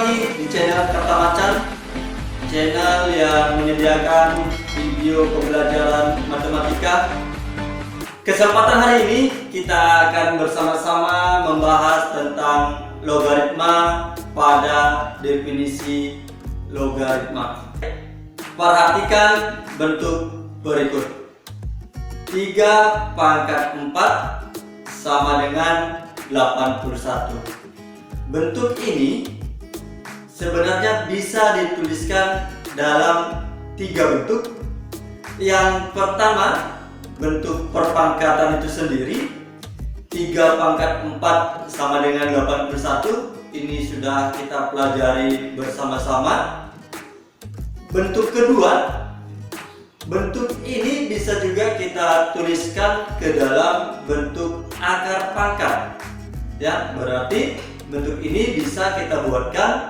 lagi di channel Kata Macan, channel yang menyediakan video pembelajaran matematika. Kesempatan hari ini kita akan bersama-sama membahas tentang logaritma pada definisi logaritma. Perhatikan bentuk berikut. 3 pangkat 4 sama dengan 81. Bentuk ini sebenarnya bisa dituliskan dalam 3 bentuk. Yang pertama, bentuk perpangkatan itu sendiri. 3 pangkat 4 sama dengan 81. Ini sudah kita pelajari bersama-sama. Bentuk kedua, bentuk ini bisa juga kita tuliskan ke dalam bentuk akar pangkat. Ya, berarti bentuk ini bisa kita buatkan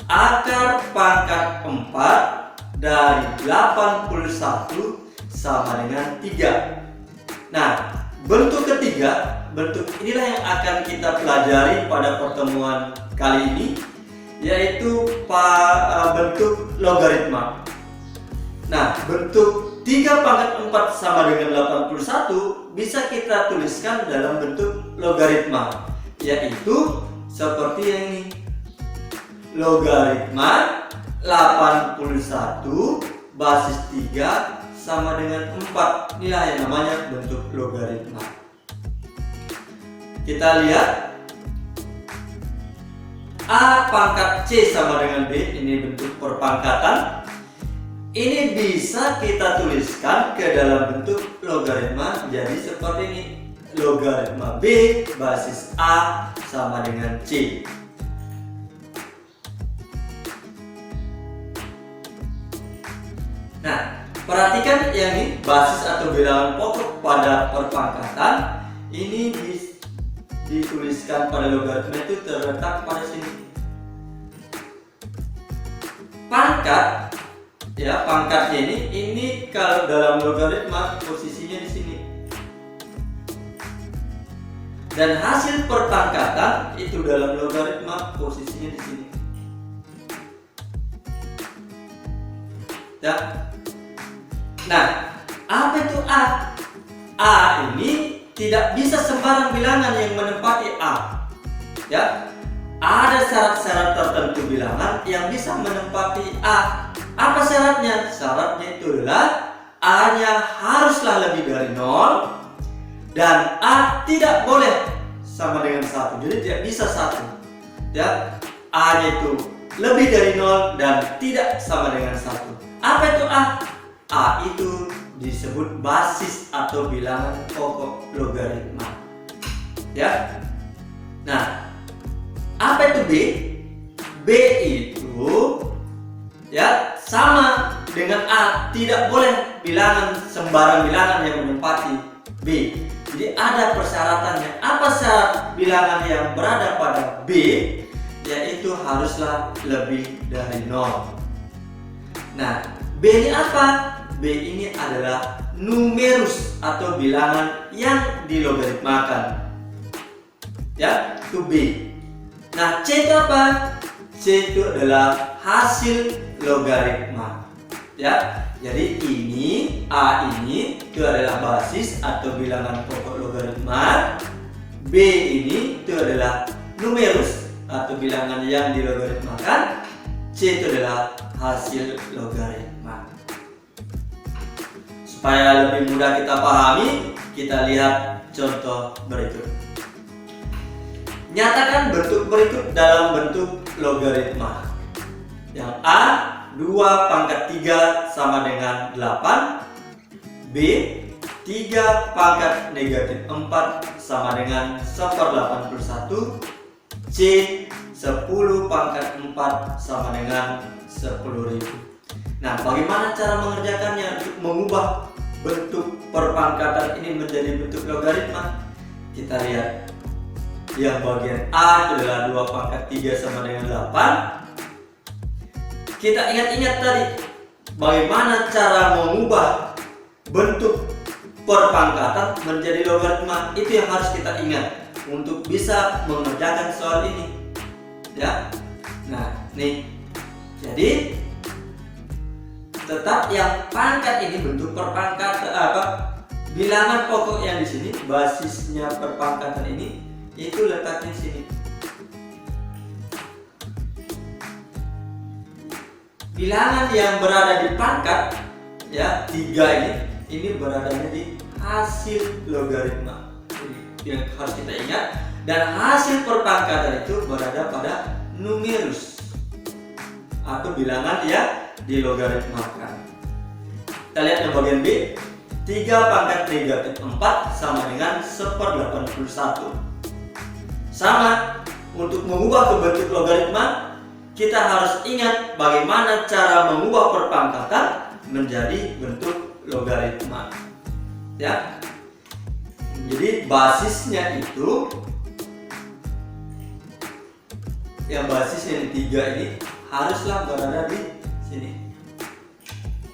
akar pangkat 4 dari 81 sama dengan 3. Nah, bentuk ketiga, bentuk inilah yang akan kita pelajari pada pertemuan kali ini, yaitu bentuk logaritma. Nah, bentuk 3 pangkat 4 sama dengan 81 bisa kita tuliskan dalam bentuk logaritma, yaitu seperti yang ini. Logaritma 81 basis 3 sama dengan 4. Inilah yang namanya bentuk logaritma. Kita lihat A pangkat C sama dengan B. Ini bentuk perpangkatan. Ini bisa kita tuliskan ke dalam bentuk logaritma jadi seperti ini. Logaritma B basis A sama dengan C. Nah, perhatikan yang ini, basis atau bilangan pokok pada perpangkatan. Ini dituliskan pada logaritma itu terletak pada sini. Pangkat, ya, pangkatnya ini kalau dalam logaritma posisinya di sini. Dan hasil perpangkatan itu dalam logaritma posisinya di sini. Ya. Nah, apa itu A? A ini tidak bisa sembarang bilangan yang menempati A. Ya. Ada syarat-syarat tertentu bilangan yang bisa menempati A. Apa syaratnya? Syaratnya itu adalah A-nya haruslah lebih dari 0 dan A tidak boleh sama dengan 1. Jadi tidak bisa 1. Ya. A-nya itu lebih dari 0 dan tidak sama dengan 1. Apa itu A? A itu disebut basis atau bilangan pokok logaritma. Ya. Nah, apa itu B? B itu ya sama dengan A, tidak boleh bilangan sembarang bilangan yang menempati B. Jadi ada persyaratannya. Apa syarat bilangan yang berada pada B? Yaitu haruslah lebih dari 0. Nah, B ini apa? B ini adalah numerus atau bilangan yang dilogaritmakan. Ya, itu B. Nah, C itu apa? C itu adalah hasil logaritma. Ya, jadi ini A ini itu adalah basis atau bilangan pokok logaritma. B ini itu adalah numerus atau bilangan yang dilogaritmakan. C itu adalah hasil logaritma. Supaya lebih mudah kita pahami, kita lihat contoh berikut. Nyatakan bentuk berikut dalam bentuk logaritma. Yang A, 2 pangkat 3 sama dengan 8. B, 3 pangkat negatif 4 sama dengan 1/81. C, 10 pangkat 4 sama dengan 10.000. Nah, bagaimana cara mengerjakannya untuk mengubah bentuk perpangkatan ini menjadi bentuk logaritma? Kita lihat. Yang bagian A itu adalah 2 pangkat 3 sama dengan 8. Kita ingat-ingat tadi bagaimana cara mengubah bentuk perpangkatan menjadi logaritma. Itu yang harus kita ingat untuk bisa mengerjakan soal ini. Ya. Nah, nih. Jadi tetap yang pangkat ini bentuk perpangkatan bilangan pokok yang di sini, basisnya perpangkatan ini itu letaknya di sini. Bilangan yang berada di pangkat ya 3 ini beradanya di hasil logaritma. Yang harus kita ingat, dan hasil perpangkatan itu berada pada numerus atau bilangan yang dilogaritmakan. Kita lihat yang bagian B. 3 pangkat negatif 4 sama dengan 1/81. Sama, untuk mengubah ke bentuk logaritma kita harus ingat bagaimana cara mengubah perpangkatan menjadi bentuk logaritma. Ya. Jadi basisnya itu yang basisnya yang 3 ini haruslah berada di sini.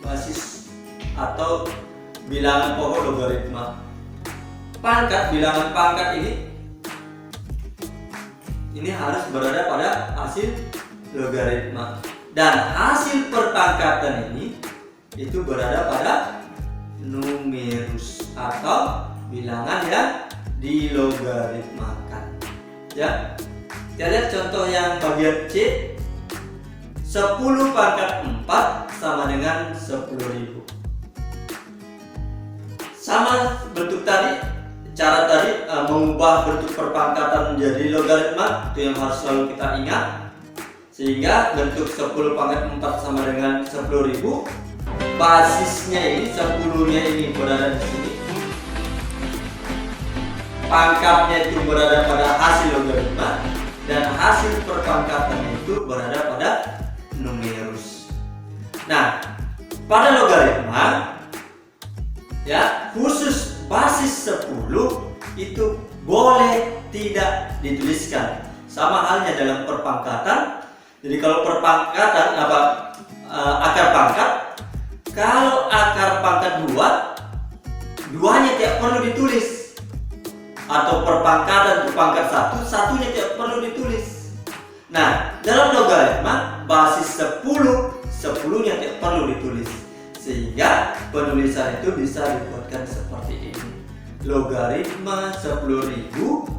Basis atau bilangan pokok logaritma. Bilangan pangkat ini harus berada pada hasil logaritma, dan hasil perpangkatan ini itu berada pada numerus atau bilangan yang dilogaritmakan. Ya, kita lihat contoh yang bagian C. 10 pangkat 4 sama dengan 10.000. Sama bentuk tadi, cara tadi mengubah bentuk perpangkatan menjadi logaritma itu yang harus selalu kita ingat. Sehingga bentuk 10 pangkat 4 sama dengan 10.000, basisnya ini 10-nya ini berada di sini. Pangkatnya itu berada pada hasil logaritma, dan hasil perpangkatannya itu berada pada numerus. Nah, pada logaritma ya, khusus basis 10 itu boleh tidak dituliskan. Sama halnya dalam perpangkatan. Jadi kalau perpangkatan akar pangkat, kalau akar pangkat 2, 2-nya tidak perlu ditulis. Atau perpangkatan pangkat 1, 1-nya tidak perlu ditulis. Nah, dalam logaritma basis 10, 10-nya tidak perlu ditulis. Sehingga penulisan itu bisa dibuatkan seperti ini. Logaritma 10.000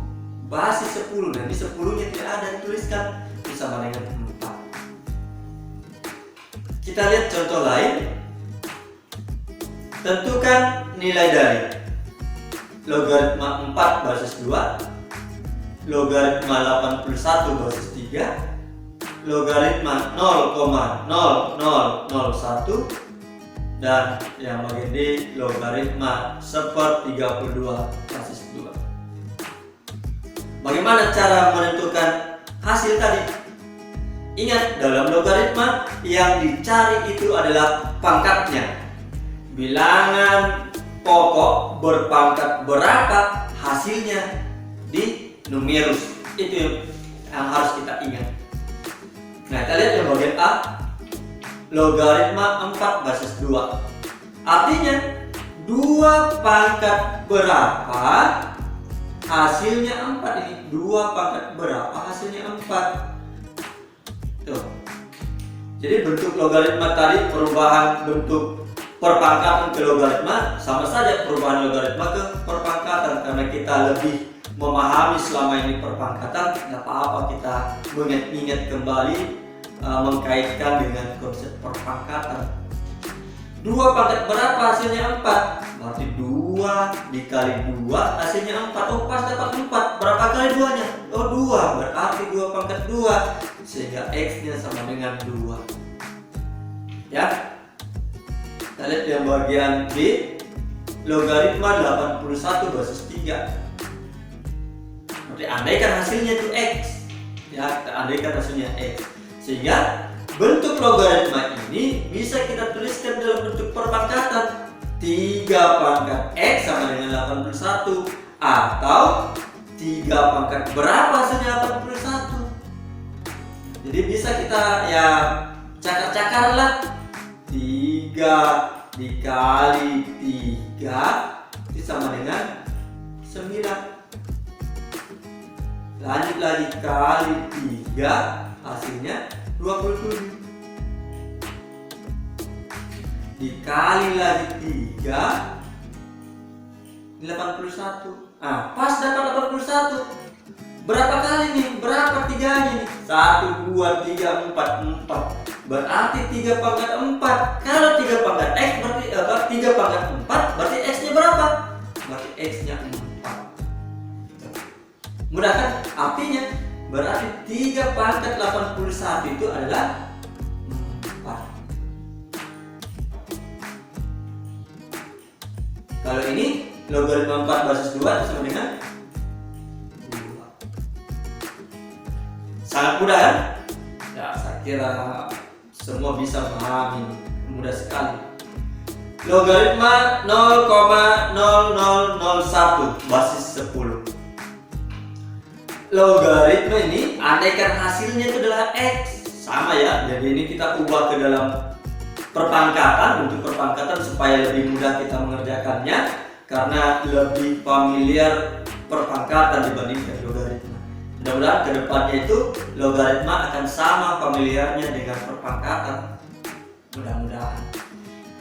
basis 10, dan di 10-nya tidak ada dituliskan, sama dengan 4. Kita lihat contoh lain. Tentukan nilai dari logaritma 4 basis 2, logaritma 81 basis 3, logaritma 0,0001, dan yang bagian D logaritma 1/32 basis 2. Bagaimana cara menentukan hasil tadi? Ingat, dalam logaritma yang dicari itu adalah pangkatnya. Bilangan pokok berpangkat berapa, hasilnya di numerus. Itu yang harus kita ingat. Nah, kita lihat yang bagian A. Logaritma 4 basis 2. Artinya 2 pangkat berapa, hasilnya 4 ini. 2 pangkat berapa, hasilnya 4. Tuh. Jadi bentuk logaritma tadi, perubahan bentuk perpangkatan ke logaritma, sama saja perubahan logaritma ke perpangkatan. Karena kita lebih memahami selama ini perpangkatan, nggak apa-apa kita mengingat kembali, mengkaitkan dengan konsep perpangkatan. 2 pangkat berapa, hasilnya 4. Berarti 2 dikali 2 hasilnya 4. Oh, pas dapat 4. Berapa kali 2-nya? Oh, 2. Berarti 2 pangkat 2. Sehingga X-nya sama dengan 2. Ya. Kita lihat yang bagian B. Logaritma 81 basis 3. Berarti andaikan hasilnya itu X. Ya, kita andaikan hasilnya X. Sehingga bentuk logaritma ini bisa kita tuliskan dalam bentuk perpangkatan. 3 pangkat X sama dengan 81, atau 3 pangkat berapa hasilnya 81. Jadi bisa kita ya cakar-cakar lah. 3 dikali 3 itu sama dengan 9. Lanjut lagi kali 3 hasilnya 12. 27. Dikali lagi 3, 81. Pas dapat 81. Berapa kali nih? Berapa tiganya nih? 1, 2, 3, 4, 4. Berarti 3 pangkat 4. Kalau 3 pangkat X berarti 3 pangkat 4 berarti X-nya berapa? Berarti X-nya 4. Mudah kan? Artinya berarti 3 pangkat 81 itu adalah 4. Kalau ini logaritma 4 basis 2 itu sama dengan 2. Sangat mudah kan? Ya, saya kira semua bisa memahami. Mudah sekali. Logaritma 0,0001 basis 10. Logaritma ini andaikan hasilnya itu adalah X, sama ya. Jadi ini kita ubah ke dalam perpangkatan, bentuk perpangkatan supaya lebih mudah kita mengerjakannya karena lebih familiar perpangkatan dibandingkan logaritma. Mudah-mudahan kedepannya itu logaritma akan sama familiarnya dengan perpangkatan. Mudah-mudahan.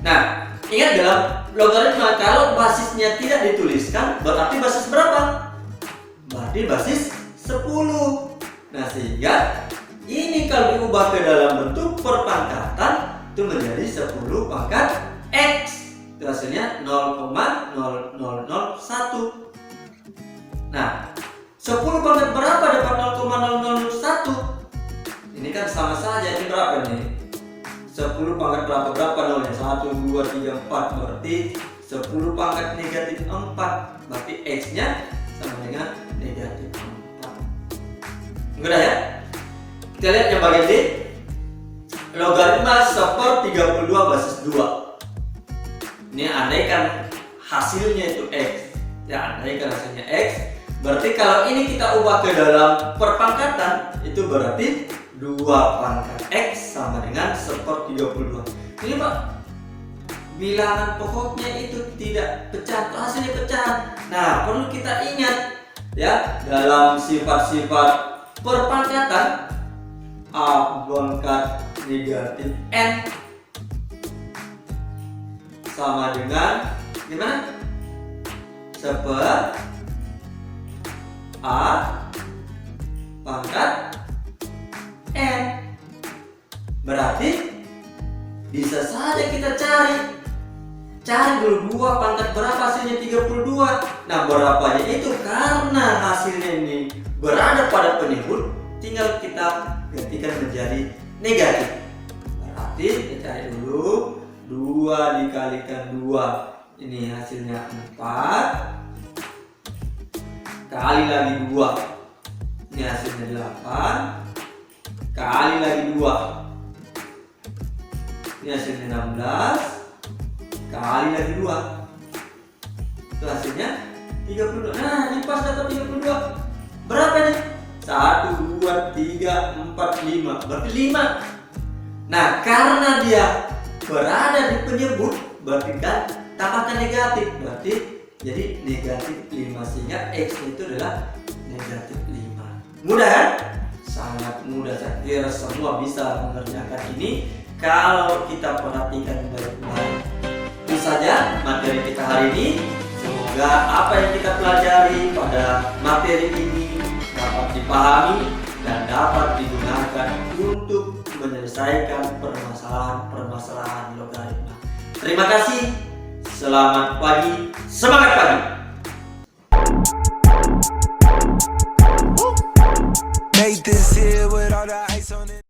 Nah, ingat dalam logaritma kalau basisnya tidak dituliskan berarti basis berapa? Berarti basis 10. Nah, sehingga ini kalau diubah ke dalam bentuk perpangkatan itu menjadi 10 pangkat X. Itu hasilnya 0,0001. Nah, 10 pangkat berapa dapat 0,001? Ini kan sama saja, ini berapa nih? 10 pangkat berapa nolnya? 1, 2, 3, 4. Berarti 10 pangkat negatif 4. Berarti X-nya sama dengan negatif 4. Mudah ya? Kita lihat yang bagian D. Logaritma 1/32 basis 2. Ini andaikan hasilnya itu X. Ya, andaikan hasilnya X. Berarti kalau ini kita ubah ke dalam perpangkatan, itu berarti 2 pangkat X sama dengan 1/32. Ini Pak, bilangan pokoknya itu tidak pecah, hasilnya pecah. Nah, perlu kita ingat ya, dalam sifat-sifat perpangkatan A pangkat negatif N sama dengan gimana? A pangkat N. Berarti bisa saja kita cari dulu 2 pangkat berapa hasilnya 32. Nah, berapanya itu karena hasilnya ini berada pada penyebut, tinggal kita gantikan menjadi negatif. Berarti kita cari dulu 2 dikalikan 2, ini hasilnya 4, kali lagi 2, ini hasilnya 8, kali lagi 2, ini hasilnya 16, kali lagi 2, itu hasilnya 32. Nah, ini pas dapat 32. Berapa nih? 1, 2, 3, 4, 5. Berarti 5. Nah, karena dia berada di penyebut, berarti kan tambahkan negatif. Berarti jadi negatif 5, sehingga X itu adalah negatif 5. Mudah kan? Sangat mudah. Saya kira semua bisa mengerjakan ini kalau kita perhatikan baik-baik. Itu saja materi kita hari ini. Semoga apa yang kita pelajari pada materi ini dapat dipahami dan dapat digunakan untuk menyelesaikan permasalahan logaritma. Terima kasih. Selamat pagi. Semangat pagi. Made this here with all the ice on it.